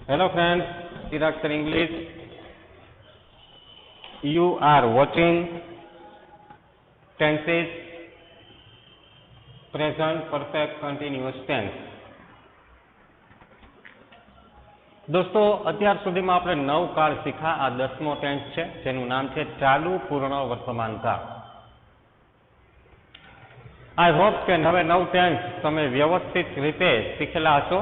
Hello friends, Chirag sir English. You are watching tenses, present perfect continuous tense. दोस्तों અત્યાર સુધીમાં આપણે 9 કાળ શીખા. આ 10મો ટેન્સ છે જેનું નામ છે ચાલુ પૂર્ણ વર્તમાન કાળ. આઈ હોપ કે હવે 9 ટેન્સ તમે વ્યવસ્થિત રીતે શીખેલા હશો.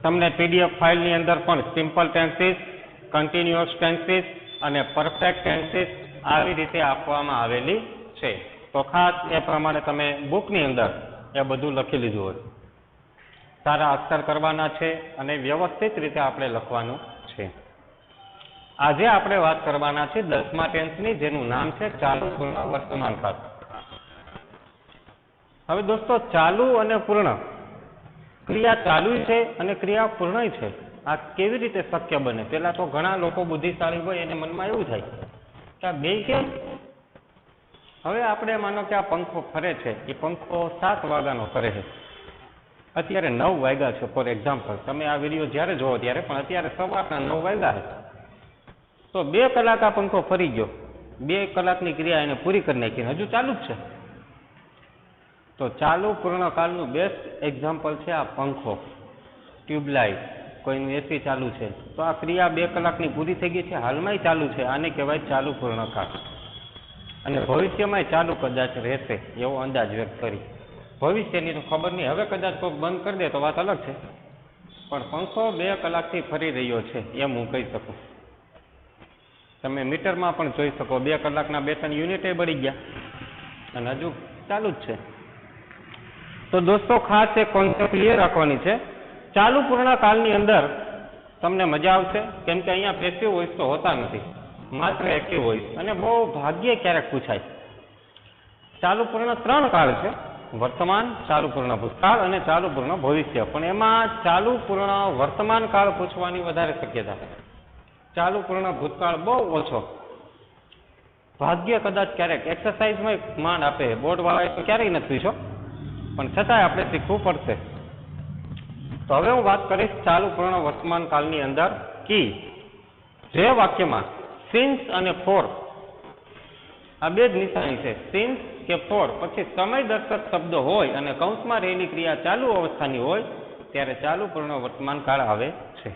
તમને પીડીએફ ફાઇલની અંદર પણ સિમ્પલ ટેન્સીસ, કન્ટિન્યુઅસ ટેન્સીસ અને પરફેક્ટ ટેન્સીસ આવી રીતે આપવામાં આવેલી છે. તો ખાસ એ પ્રમાણે તમે બુકની અંદર એ બધું લખી લીધું હોય. સારા અક્ષર કરવાના છે અને વ્યવસ્થિત રીતે આપણે લખવાનું છે. આજે આપણે વાત કરવાના છે 10મા ટેન્સની, જેનું નામ છે ચાલુ પૂર્ણ વર્તમાન કાળ. હવે દોસ્તો, ચાલુ અને પૂર્ણ ક્રિયા ચાલુ છે અને ક્રિયા પૂર્ણ છે. આ કેવી રીતે શક્ય બને? પેલા તો ઘણા લોકો બુદ્ધિશાળી હોય એને મનમાં એવું થાય કે આ બે કેમ? હવે આપણે માનો કે આ પંખો ફરે છે, એ પંખો 7 વાગ્યાનો ફરે છે, અત્યારે 9 વાગ્યા છે. ફોર એક્ઝામ્પલ, તમે આ વિડીયો જ્યારે જોવો ત્યારે, પણ અત્યારે સવારના 9 વાગ્યા છે. તો 2 કલાક આ પંખો ફરી ગયો, 2 કલાકની ક્રિયા એને પૂરી કરી નાખી, હજુ ચાલુ જ છે. તો ચાલુ પૂર્ણ કાળનું બેસ્ટ એક્ઝામ્પલ છે આ પંખો, ટ્યુબલાઇટ, કોઈનું એસી ચાલુ છે. તો આ ક્રિયા 2 કલાકની પૂરી થઈ ગઈ છે, હાલમાંય ચાલુ છે. આને કહેવાય ચાલુ પૂર્ણ કાળ. અને ભવિષ્યમાંય ચાલુ કદાચ રહેશે એવો અંદાજ વ્યક્ત કરી. ભવિષ્યની તો ખબર નહીં, હવે કદાચ કોઈ બંધ કરી દે તો વાત અલગ છે, પણ પંખો 2 કલાકથી ફરી રહ્યો છે એમ હું કહી શકું. તમે મીટરમાં પણ જોઈ શકો, 2 કલાકના 2-3 યુનિટે બળી ગયા અને હજુ ચાલુ જ છે. તો દોસ્તો, ખાસ એક કોન્સેપ્ટ ક્લિયર રાખવાની છે. ચાલુ પૂર્ણ કાળની અંદર તમને મજા આવશે, કેમ કે અહીંયા પેસિવ વોઇસ તો હોતા નથી, માત્ર એક્ટિવ વોઇસ, અને બહુ ભાગ્યે ક્યારેક પૂછાય. ચાલુ પૂર્ણ 3 કાળ છે: વર્તમાન, ચાલુ પૂર્ણ ભૂતકાળ અને ચાલુ પૂર્ણ ભવિષ્ય. પણ એમાં ચાલુ પૂર્ણ વર્તમાન કાળ પૂછવાની વધારે શક્યતા છે. ચાલુ પૂર્ણ ભૂતકાળ બહુ ઓછો, ભાગ્ય કદાચ ક્યારેક એક્સરસાઇઝમાં માંડ આપે. બોર્ડવાળાએ તો ક્યારેય નથી પૂછ્યો, પણ છતાંય આપણે શીખવું પડશે. તો હવે હું વાત કરીશ ચાલુ પૂર્ણ વર્તમાન કાળની અંદર કી જે વાક્યમાં સિન્સ અને ફોર આ બે જ નિશાની છે. સિન્સ કે ફોર પછી સમય દર્શક શબ્દો હોય અને કૌંસમાં રહેલી ક્રિયા ચાલુ અવસ્થાની હોય ત્યારે ચાલુ પૂર્ણ વર્તમાન કાળ આવે છે.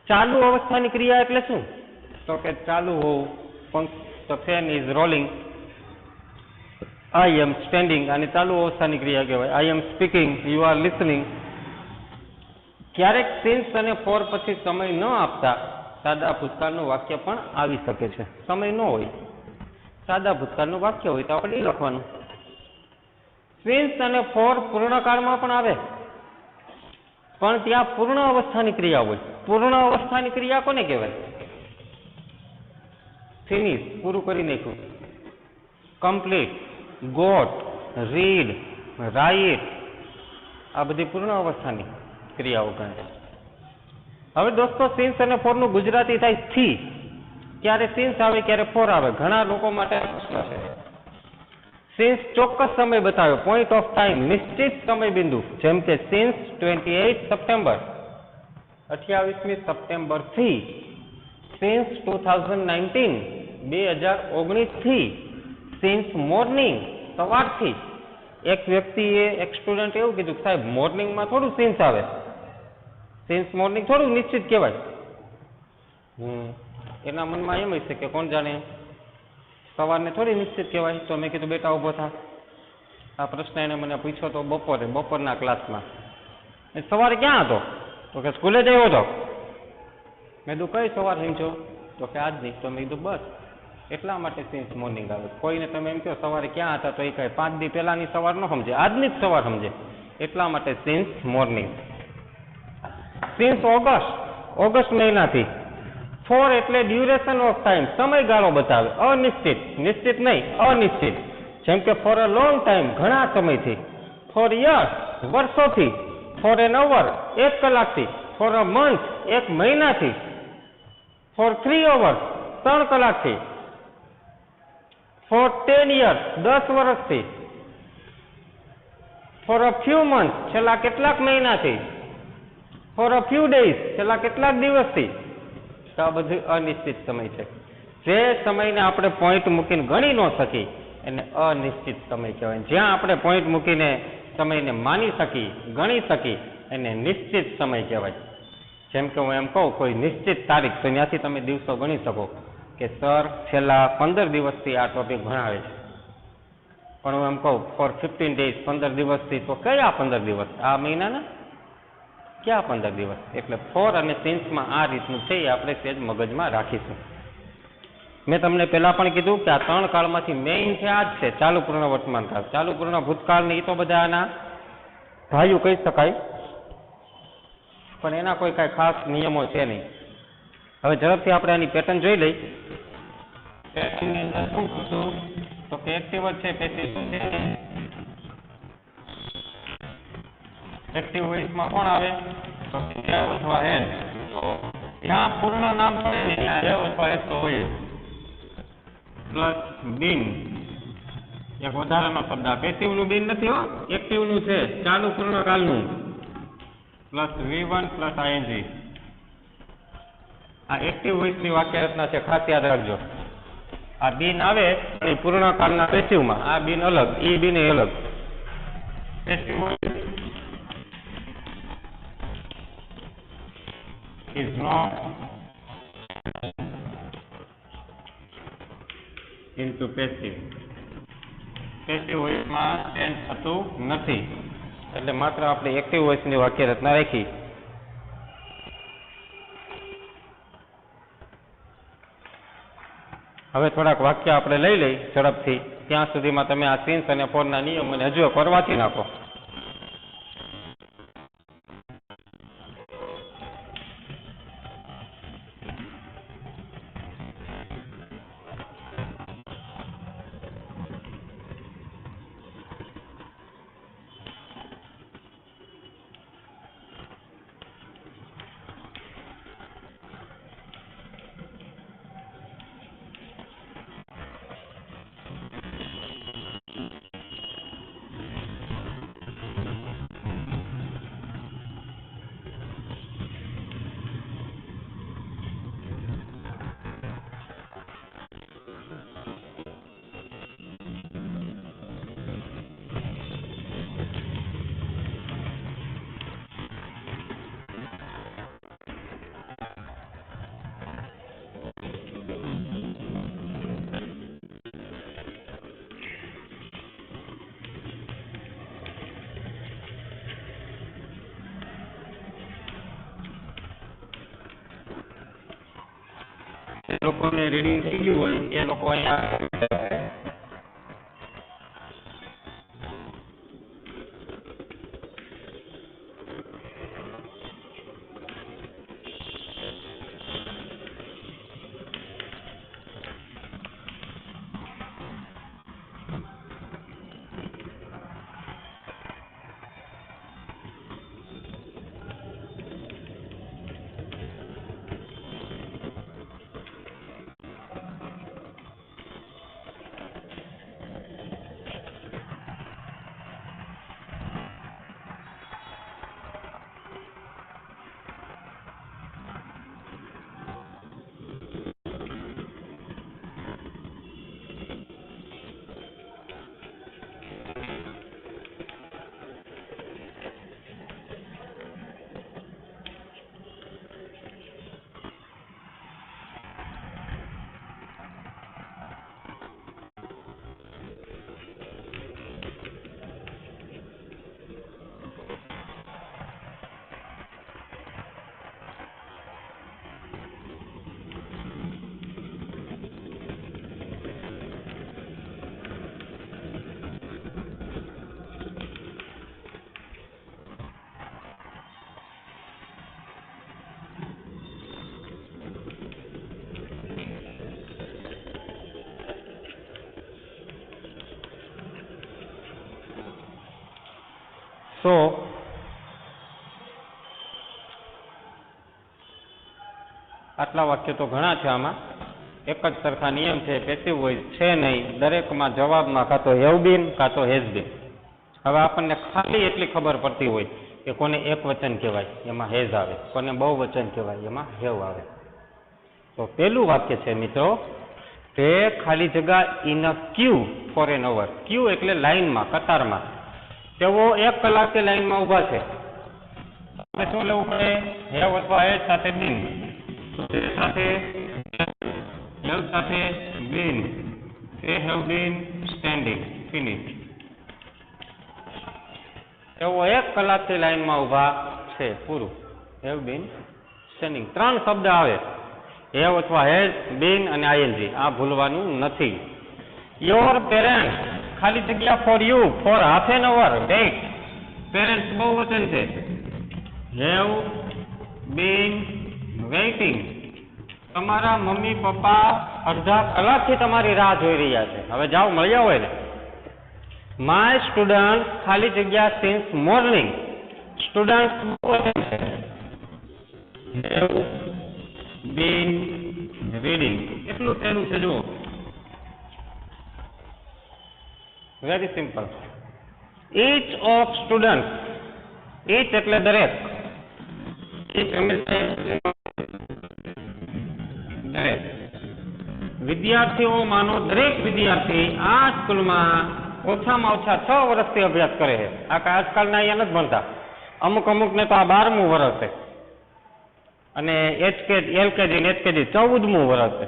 ચાલુ અવસ્થાની ક્રિયા એટલે શું? તો કે ચાલુ હોવું, the fan is rolling, I am standing, અને ચાલુ અવસ્થાની ક્રિયા કહેવાય. I am speaking, you are listening. ક્યારેક સિન્સ અને ફોર પછી સમય ન આપતા સાદા ભૂતકાળનું વાક્ય પણ આવી શકે છે. સમય ન હોય, સાદા ભૂતકાળનું વાક્ય હોય તો આપણે એ લખવાનું. સિન્સ અને ફોર પૂર્ણકાળમાં પણ આવે, પણ ત્યાં પૂર્ણ અવસ્થાની ક્રિયા હોય. પૂર્ણ અવસ્થાની ક્રિયા કોને કહેવાય? ફિનિશ, પૂરું કરી નાખ્યું. કમ્પ્લીટ, ગોટ, રીડ, રાઇટ, આ બધી પૂર્ણ અવસ્થાની ક્રિયાઓ ગણાય. હવે દોસ્તો, સિન્સ અને ફોર નું ગુજરાતી થાય થી. ક્યારે સિન્સ આવે, ક્યારે ફોર આવે, ઘણા લોકો માટે સિન્સ ચોક્કસ સમય બતાવે, પોઈન્ટ ઓફ ટાઈમ, નિશ્ચિત સમય બિંદુ. જેમ કે સિન્સ 28 સપ્ટેમ્બર, 28મી સપ્ટેમ્બરથી. સિન્સ 2019, 2019થી. સિન્સ મોર્નિંગ, સવારથી. એક વ્યક્તિએ, એક સ્ટુડન્ટ એવું કીધું, સાહેબ મોર્નિંગમાં થોડું સિન્સ આવે, સિન્સ મોર્નિંગ થોડું નિશ્ચિત કહેવાય. એના મનમાં એમ હશે કે કોણ જાણે સવારને થોડી નિશ્ચિત કહેવાય. તો મેં કીધું, બેટા ઊભો થા. આ પ્રશ્ન એને મને પૂછ્યો તો બપોરના ક્લાસમાં. સવારે ક્યાં હતો? તો કે સ્કૂલે જ આવ્યો હતો. મેં કીધું કઈ સવાર સમજો? તો કે આજ નહીં. તો મેં કીધું બસ એટલા માટે સિન્સ મોર્નિંગ આવે. કોઈને તમે એમ કહો સવારે ક્યાં હતા, તો એ કહે 5 દી પહેલાની સવાર ન સમજે, આજની જ સવાર સમજે. એટલા માટે સિન્સ મોર્નિંગ. સિન્સ ઓગસ્ટ મહિનાથી. ફોર એટલે ડ્યુરેશન ઓફ ટાઈમ, સમયગાળો બતાવે, અનિશ્ચિત, નિશ્ચિત નહીં, અનિશ્ચિત. જેમ કે ફોર અ લોંગ ટાઈમ, ઘણા સમયથી. ફોર યર્સ, વર્ષોથી. ફોર એન અવર, 1 કલાકથી. ફોર અ મંથ, 1 મહિનાથી. ફોર 3 અવર્સ, 3 કલાકથી. ફોર 10 years, 10 વર્ષથી. ફોર અ ફ્યુ મંથ છેલ્લા કેટલાક મહિનાથી, ફોર અ ફ્યુ ડેઝ છેલ્લા કેટલાક દિવસથી. તો આ બધું અનિશ્ચિત સમય છે. જે સમયને આપણે પોઈન્ટ મૂકીને ગણી ન શકી એને અનિશ્ચિત સમય કહેવાય. જ્યાં આપણે પોઈન્ટ મૂકીને સમયને માની શકી, ગણી શકી એને નિશ્ચિત સમય કહેવાય. જેમ કે હું એમ કહું કોઈ નિશ્ચિત તારીખ, તો ત્યાંથી તમે દિવસો ગણી શકો કે સર છેલ્લા 15 દિવસથી આ ટોપિક ભણાવે છે. પણ હું એમ કહું ફોર 15 ડેઝ 15 દિવસથી, તો કયા 15 દિવસ? આ મહિનાના ક્યાં 15 દિવસ? એટલે ફોર અને સિન્સમાં આ રીતનું છે એ આપણે સેજ મગજમાં રાખીશું. મેં તમને પહેલા પણ કીધું કે આ 3 કાળમાંથી મેઇન છે આ જ છે ચાલુ, પૂર્ણ, વર્તમાન કાળ. ચાલુ, પૂર્ણ, ભૂતકાળ ને એ તો બધા આના ભાઈઓ કહી શકાય, પણ એના કોઈ કાંઈ ખાસ નિયમો છે નહીં. હવે ઝડપથી આપણે આની પેટર્ન જોઈ લઈ. પેટર્નની અંદર શું કરશું તો કે એક્ટિવ જ છે, પેસિવ શું છે? એક્ટિવ વોઇસમાં કોણ આવે તો કે અથવા હેડ. જ્યાં પૂર્ણ નામ પડે ને ત્યાં હેવ અથવા હેડ તો હોય. પ્લસ બીન, એક વધારાનો શબ્દ. પેસિવનું બીન નથી હો, એક્ટિવનું છે, ચાલુ પૂર્ણકાળનું. Plus V1 plus ING. આ એક્ટિવ વોઇસની વાક્ય રચના છે, ખાસ યાદ રાખજો. આ બીન આવે એ પૂર્ણકાળના પેસિવમાં, આ બીન અલગ, ઈ બીન એ અલગ. Passive is not into passive. Passive વોઇસમાં ચેન્જ થતું નથી, એટલે માત્ર આપણે એક્ટિવ વોઇસની વાક્ય રચના રાખી. હવે થોડાક વાક્ય આપણે લઈ લઈ ઝડપથી. ત્યાં સુધીમાં તમે આ સિન્સ અને ફોરના નિયમોને હજુ એકવાર વાંચી નાખો. લોકોને રીડિંગ થઈ ગયું હોય એ લોકો અહીંયા તો આટલા વાક્ય તો ઘણા છે. આમાં એક જ સરખા નિયમ છે, પેસિવ વોઇસ છે નહીં. દરેકમાં જવાબમાં કાં તો હેવ બીન કાં તો હેઝ બીન. હવે આપણને ખાલી એટલી ખબર પડતી હોય કે કોને એક વચન કહેવાય એમાં હેઝ આવે, કોને બહુવચન કહેવાય એમાં હેવ આવે. તો પેલું વાક્ય છે મિત્રો, તે ખાલી જગ્યા in a queue for an hour. Queue એટલે લાઈનમાં, કતારમાં. તેઓ 1 કલાકથી લાઈનમાં ઊભા છે. આપણે શું લેવું પડે? હેવ અથવા હેઝ સાથે બીન. તે સાથે હેવ સાથે બીન. તે હેવ બીન સ્ટેન્ડિંગ. ફિનિશ. તેઓ 1 કલાકથી લાઈનમાં ઊભા છે. પૂરું. Have been standing. 3 શબ્દ આવે, હેવ અથવા હેઝ, બીન અને આઈએનજી. આ ભૂલવાનું નથી. યોર પેરેન્ટ્સ ખાલી જગ્યા for you for half an hour wait. Parents બહુવચન છે. Have been waiting. તમારા મમ્મી પપ્પા અડધા કલાકથી તમારી રાહ જોઈ રહ્યા છે. હવે જાઓ, મળ્યા હોય ને. માય સ્ટુડન્ટ ખાલી જગ્યા since morning. Student have been reading. એટલું તેનું છે. જુઓ, very simple. Each of student. Each એટલે દરેક. દરેક વિદ્યાર્થીઓમાંનો દરેક વિદ્યાર્થી આ સ્કૂલમાં ઓછામાં ઓછા 6 વર્ષથી અભ્યાસ કરે છે. આ કાંઈ આજકાલના અહીંયા નથી ભણતા. અમુકને તો આ 12મું વર્ષ છે, અને એલકેજી ને એચકેજી 14મું વર્ષ છે,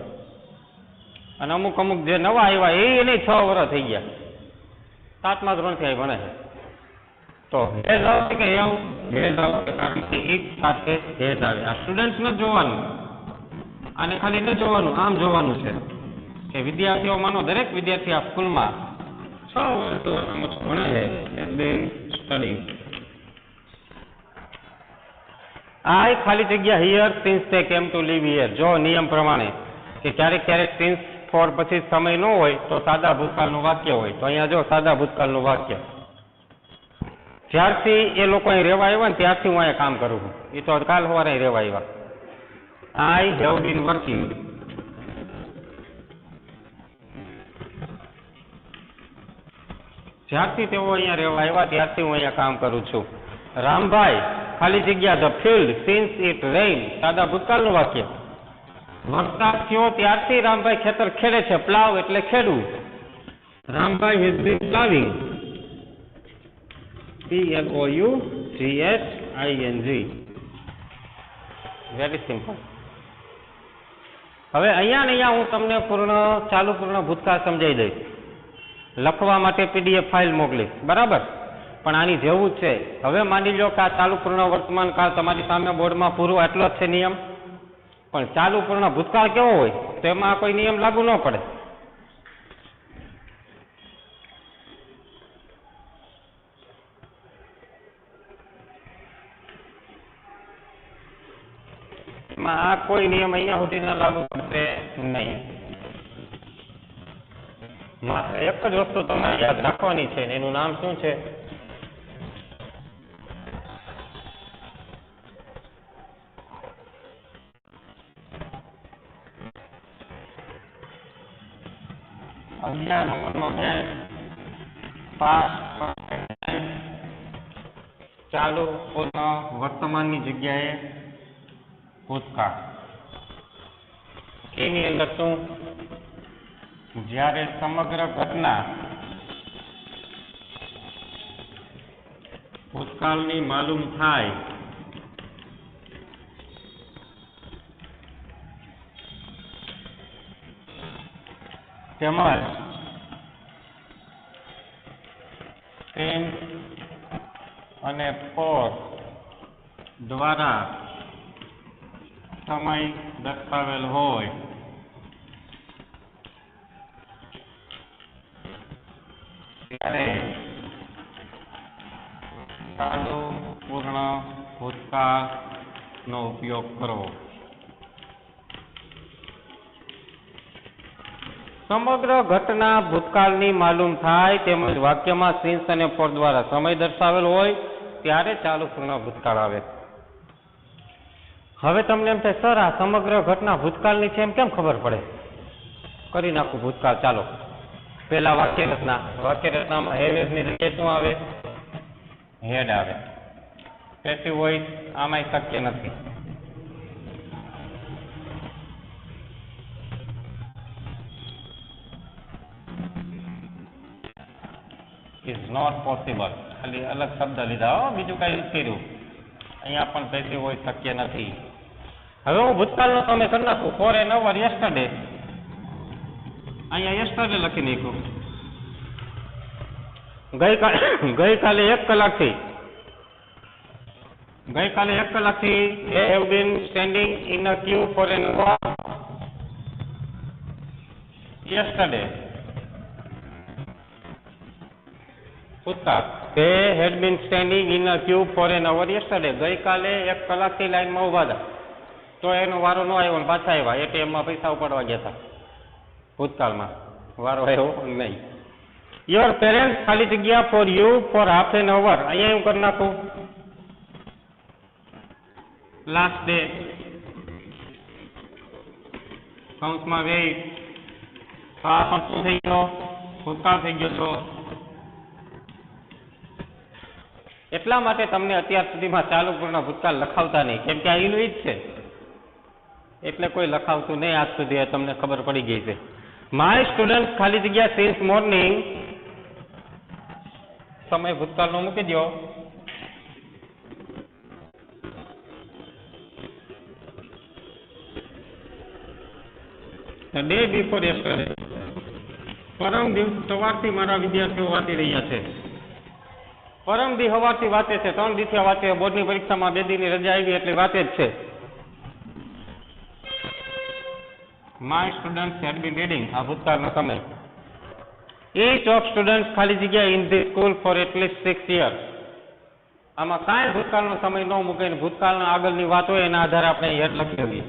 અને અમુક જે નવા આવ્યા એને 6 વર્ષ થઈ ગયા. 7મા ધોરણથી અહીં ભણે છે. તો હેઝ આવશે કે હેઝ આવશે, કારણ કે એક સાથે હેઝ આવે. આ સ્ટુડન્ટ ન જોવાનું, આને ખાલી ન જોવાનું, આમ જોવાનું છે કે વિદ્યાર્થીઓમાંનો દરેક વિદ્યાર્થી આ સ્કૂલમાં 6 વર્ષ ભણે છે. સ્ટડી. આ ખાલી જગ્યા હિયર સિન્સ તે કેમ ટુ લીવ હિયર. જો નિયમ પ્રમાણે કે ક્યારેક સિન્સ ફોર પછી સમય ન હોય તો સાદા ભૂતકાળનું વાક્ય હોય. તો અહીંયા જો સાદા ભૂતકાળનું વાક્ય. જ્યારથી એ લોકો અહીં રહેવા આવ્યા ને ત્યારથી હું અહીંયા કામ કરું છું. એ તો કાલ સવારે અહીં રહેવા આવ્યા. I have been working. જ્યારથી તેઓ અહીંયા રહેવા આવ્યા ત્યારથી હું અહીંયા કામ કરું છું. રામભાઈ ખાલી જગ્યા the field since it rain. સાદા ભૂતકાળનું વાક્ય. વરસાદ થયો ત્યારથી રામભાઈ ખેતર ખેડે છે. પ્લાવ એટલે ખેડવું. Rambhai has been ploughing. PLOUGHING. Very simple. હવે અહીંયા હું તમને ચાલુ પૂર્ણ ભૂતકાળ સમજાવી દઈશ. લખવા માટે PDF ફાઇલ મોકલીશ, બરાબર? પણ આની જેવું જ છે. હવે માની લો કે આ ચાલુ પૂર્ણ વર્તમાન કાળ તમારી સામે બોર્ડમાં પૂરું આટલો જ છે નિયમ. પણ ચાલુ પૂર્ણ ભૂતકાળ કેવો હોય તો એમાં કોઈ નિયમ લાગુ ન પડે. એમાં આ કોઈ નિયમ અહીંયા સુધી ન લાગુ પડશે નહીં. માત્ર એક જ વસ્તુ તમારે યાદ રાખવાની છે, એનું નામ શું છે? ચાલુ પૂર્ણ વર્તમાનની જગ્યાએ ભૂતકાળ. એની અંદર શું? જ્યારે સમગ્ર ઘટના ભૂતકાળની માલુમ થાય તેમજ ટેન્સ અને ફોર દ્વારા સમય દર્શાવેલ હોય ત્યારે ચાલુ પૂર્ણ ભૂતકાળનો ઉપયોગ કરવો. સમગ્ર ઘટના ભૂતકાળની માલુમ થાય તેમજ વાક્યમાં સિન્સ અને ફોર દ્વારા સમય દર્શાવેલ હોય ત્યારે ચાલુ પૂર્ણ ભૂતકાળ આવે. હવે તમને એમ થાય સર આ સમગ્ર ઘટના ભૂતકાળની છે એમ કેમ ખબર પડે? કરી નાખું ભૂતકાળ. ચાલો પહેલા વાક્ય રચનામાં હેવેઝની જગ્યાએ શું આવે? હેડ આવે. પેસિવ વોઇસ આમાંય શક્ય નથી. Is not possible. ખાલી અલગ શબ્દ લીધા હો, બીજું કઈ નથી કર્યું. અહીંયા પણ પેસિવ વોઇસ શક્ય નથી. હવે હું ભૂતકાળનો સમય કરી નાખું. For an hour yesterday. અહીંયા યસ્ટરડે લખી નાખ્યું. ગઈકાલે 1 કલાકથી they have been standing in a queue for an hour yesterday. ભૂતકાળ. They had been standing in a queue for an hour yesterday. ગઈકાલે 1 કલાકથી લાઈનમાં ઉભા હતા, તો એનો વારો ન આવ્યો ને પાછા આવ્યા. એટીએમમાં પૈસા ઉપાડવા ગયા હતા. ભૂતકાળમાં વારો આવ્યો નહીં. યોર પેરેન્ટ્સ ખાલી જગ્યા for you for half an hour. અહીંયા હું કરી નાખું લાસ્ટ ડે કૌંસમાં વેઇટ. આ પણ શું થઈ ગયો? ભૂતકાળ થઈ ગયો છો. એટલા માટે તમને અત્યાર સુધીમાં ચાલુ પૂર્ણ ભૂતકાળ લખાવતા નહીં, કેમ કે આ એનું જ છે એટલે કોઈ લખાવતું નહીં. આજ સુધી તમને ખબર પડી ગઈ છે. માય સ્ટુડન્ટ ખાલી જગ્યા સિન્સ મોર્નિંગ. સમય ભૂતકાળનો મૂકી દો. Day before yesterday. પરમ દિવસ સવારથી મારા વિદ્યાર્થીઓ વાંચી રહ્યા છે. પરમ દી સવારથી વાંચે છે. 3 દિવસથી વાંચે. બોર્ડની પરીક્ષામાં 2 દીની રજા આવી એટલે વાંચે જ છે. My student had been reading. આ ભૂતકાળનો સમય. Each of students ખાલી જગ્યા in the school for at least 6 years. આમાં કાંઈ ભૂતકાળનો સમય ન મૂકે. ભૂતકાળના આગળની વાત હોય એના આધારે આપણે હેડ લખી દઈએ.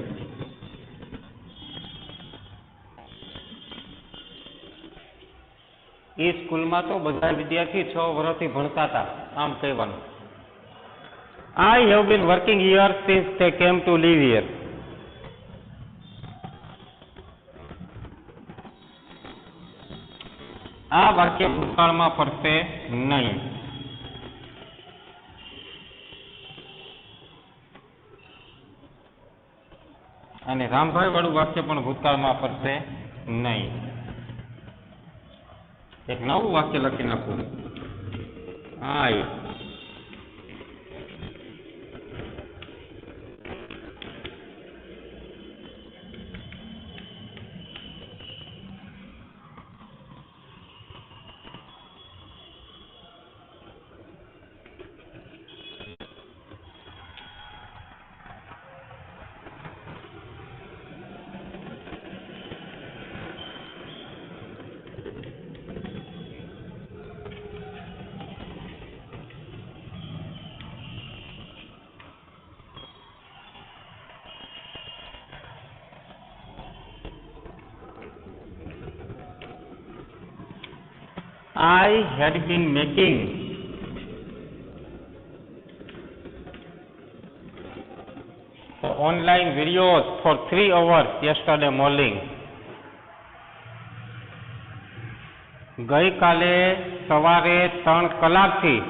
એ સ્કૂલમાં તો બધા વિદ્યાર્થી 6 વર્ષથી ભણતા હતા, આમ કહેવાનું. I have been working here since they came to live here. આ વાક્ય ભૂતકાળમાં ફરશે નહીં. અને રામભાઈ વાળું વાક્ય પણ ભૂતકાળમાં ફરશે નહીં. એક નવું વાક્ય લખી નાખું. આય I had been making the online videos for 3 hours yesterday morning. ગઈકાલે સવારે 3 કલાકથી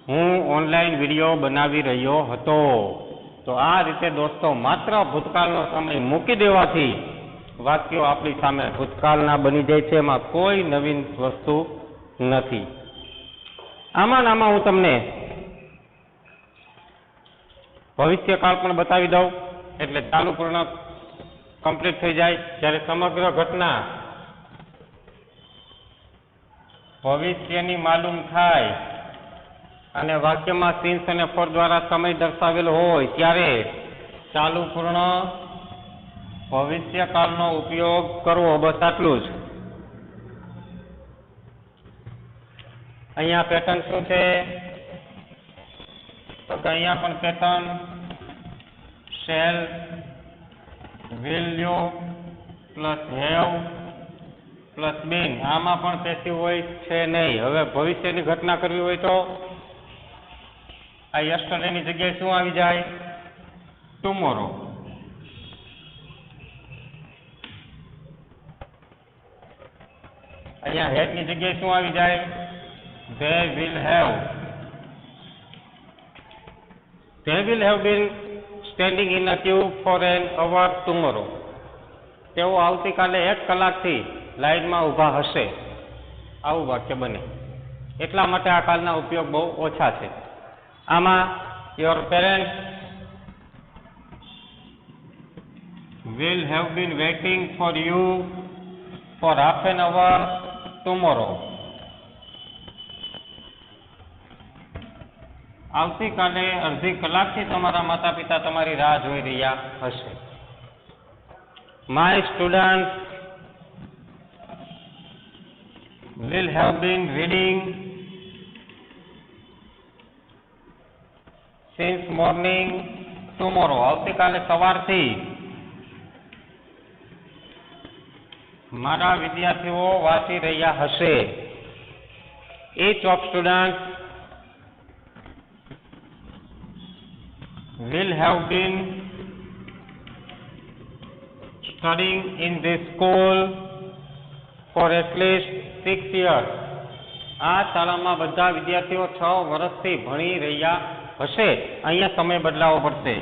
હું ઓનલાઈન વિડીયો બનાવી રહ્યો હતો. તો આ રીતે દોસ્તો માત્ર ભૂતકાળનો સમય મૂકી દેવાથી વાક્યો આપણી સામે ભૂતકાળના બની જાય છે. એમાં કોઈ નવીન વસ્તુ નથી. આમાં હું તમને ભવિષ્યકાળ પણ બતાવી દઉં એટલે ચાલુ પૂર્ણ કમ્પ્લીટ થઈ જાય. જ્યારે સમગ્ર ઘટના ભવિષ્યની માલુમ થાય અને વાક્યમાં સિન્સ અને ફોર દ્વારા સમય દર્શાવેલો હોય ત્યારે ચાલુ પૂર્ણ ભવિષ્યકાળનો ઉપયોગ કરવો. બસ આટલું જ. અહીંયા પેટર્ન શું છે? તો કે અહીંયા પણ pattern shall, will you plus have plus been. આમાં પણ પેસિવ વોઇસ છે નહીં. હવે ભવિષ્યની ઘટના કરવી હોય તો આ યસ્ટરડેની જગ્યાએ શું આવી જાય? ટુમોરો. અહીંયા હેડની જગ્યાએ શું આવી જાય? They will have. They will have been standing in a queue for an hour tomorrow. તેઓ આવતીકાલે 1 કલાકથી લાઈનમાં ઊભા હશે. આવું વાક્ય બને. એટલા માટે આ કાલના ઉપયોગ બહુ ઓછા છે. આમાં your parents will have been waiting for you for half an hour tomorrow. આવતીકાલે અડધી કલાકથી તમારા માતા પિતા તમારી રાહ જોઈ રહ્યા હશે. My students will have been reading since morning tomorrow. આવતીકાલે સવારથી મારા વિદ્યાર્થીઓ વાંચી રહ્યા હશે. Each of students will have been studying in this school for at least 6 years. આ શાળામાં બધા વિદ્યાર્થીઓ 6 વર્ષથી ભણી રહ્યા હશે. અહીંયા સમય બદલાવો પડશે.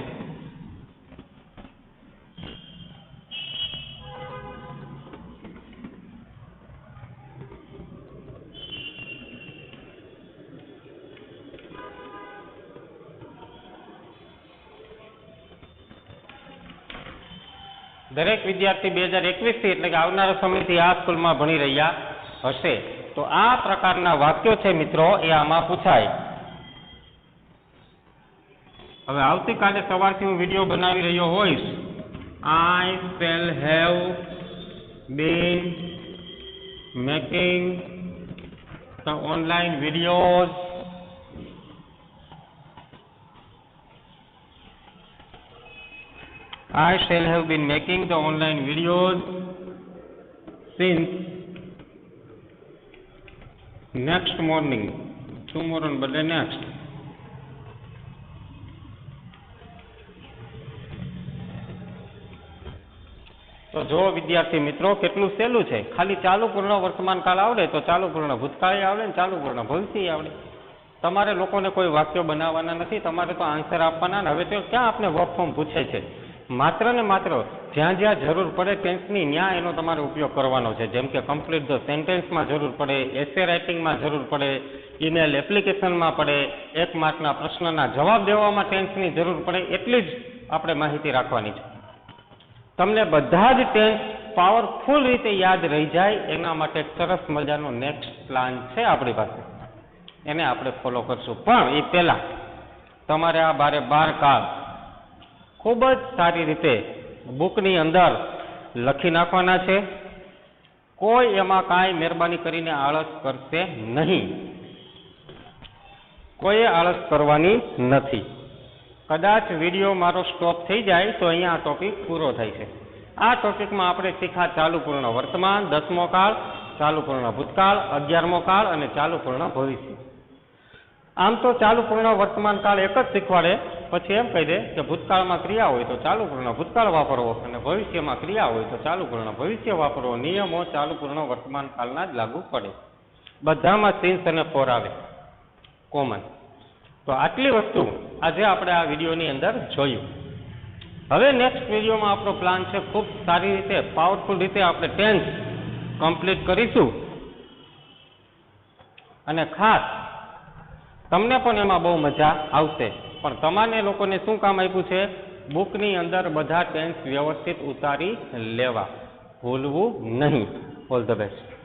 દરેક વિદ્યાર્થી 2021 થી એટલે કે આવનારા સમયથી આ સ્કૂલમાં ભણી રહ્યા હશે. તો આ પ્રકારના વાક્યો છે મિત્રો, એ આમાં પૂછાય. હવે આવતીકાલે સવારથી હું વિડીયો બનાવી રહ્યો હોઈશ. I shall have been making the online videos I shall have been making the online videos since next morning. Tomorrow બદલે next. તો જો વિદ્યાર્થી મિત્રો કેટલું સહેલું છે. ખાલી ચાલુ પૂર્ણ વર્તમાન કાળ આવડે તો ચાલુ પૂર્ણ ભૂતકાળ આવડે ને ચાલુ પૂર્ણ ભવિષ્ય આવડે. તમારે લોકોને કોઈ વાક્યો બનાવવાના નથી, તમારે તો આન્સર આપવાના. હવે તો ક્યાં આપણે વર્ક ફોર્મ પૂછે છે. માત્ર ને માત્ર જ્યાં જ્યાં જરૂર પડે ટેન્સની ત્યાં એનો તમારે ઉપયોગ કરવાનો છે. જેમ કે કમ્પ્લીટ ધ સેન્ટેન્સમાં જરૂર પડે, એસે રાઇટિંગમાં જરૂર પડે, ઈમેલ એપ્લિકેશનમાં પડે, 1 માર્કના પ્રશ્નના જવાબ દેવામાં ટેન્સની જરૂર પડે, એટલી જ આપણે માહિતી રાખવાની છે. તમને બધા જ ટેન્સ પાવરફુલ રીતે યાદ રહી જાય એના માટે એક સરસ મજાનો નેક્સ્ટ પ્લાન છે આપણી પાસે. એને આપણે ફોલો કરશું. પણ એ પહેલાં તમારે આ 12 કાળ ખૂબ જ સારી રીતે બુકની અંદર લખી નાખવાના છે. કોઈ એમાં કાંઈ મહેરબાની કરીને આળસ કરશે નહીં. કોઈએ આળસ કરવાની નથી. કદાચ વિડીયો મારો સ્ટોપ થઈ જાય તો અહીંયા આ ટોપિક પૂરો થાય છે. આ ટોપિકમાં આપણે શીખ્યા ચાલુ પૂર્ણ વર્તમાન, 10મો કાળ, ચાલુ પૂર્ણ ભૂતકાળ, 11મો કાળ અને ચાલુ પૂર્ણ ભવિષ્ય. આમ તો ચાલુ પૂર્ણ વર્તમાન કાળ એક જ શીખવાડે, પછી એમ કહી દે કે ભૂતકાળમાં ક્રિયા હોય તો ચાલુ પૂર્ણ ભૂતકાળ વાપરવો અને ભવિષ્યમાં ક્રિયા હોય તો ચાલુ પૂર્ણ ભવિષ્ય વાપરવો. નિયમો ચાલુ પૂર્ણ વર્તમાન કાળના જ લાગુ પડે. બધામાં સિન્સ અને ફોર આવે કોમન. તો આટલી વસ્તુ આજે આપણે આ વિડીયોની અંદર જોયું. હવે નેક્સ્ટ વિડીયોમાં આપણો પ્લાન છે ખૂબ સારી રીતે પાવરફુલ રીતે આપણે ટેન્સ કમ્પ્લીટ કરીશું. અને ખાસ તમને પણ એમાં બહુ મજા આવશે. પણ તમારે લોકોને શું કામ આપ્યું છે? બુકની અંદર બધા ટેન્સ વ્યવસ્થિત ઉતારી લેવા, ભૂલવું નહીં. All the best.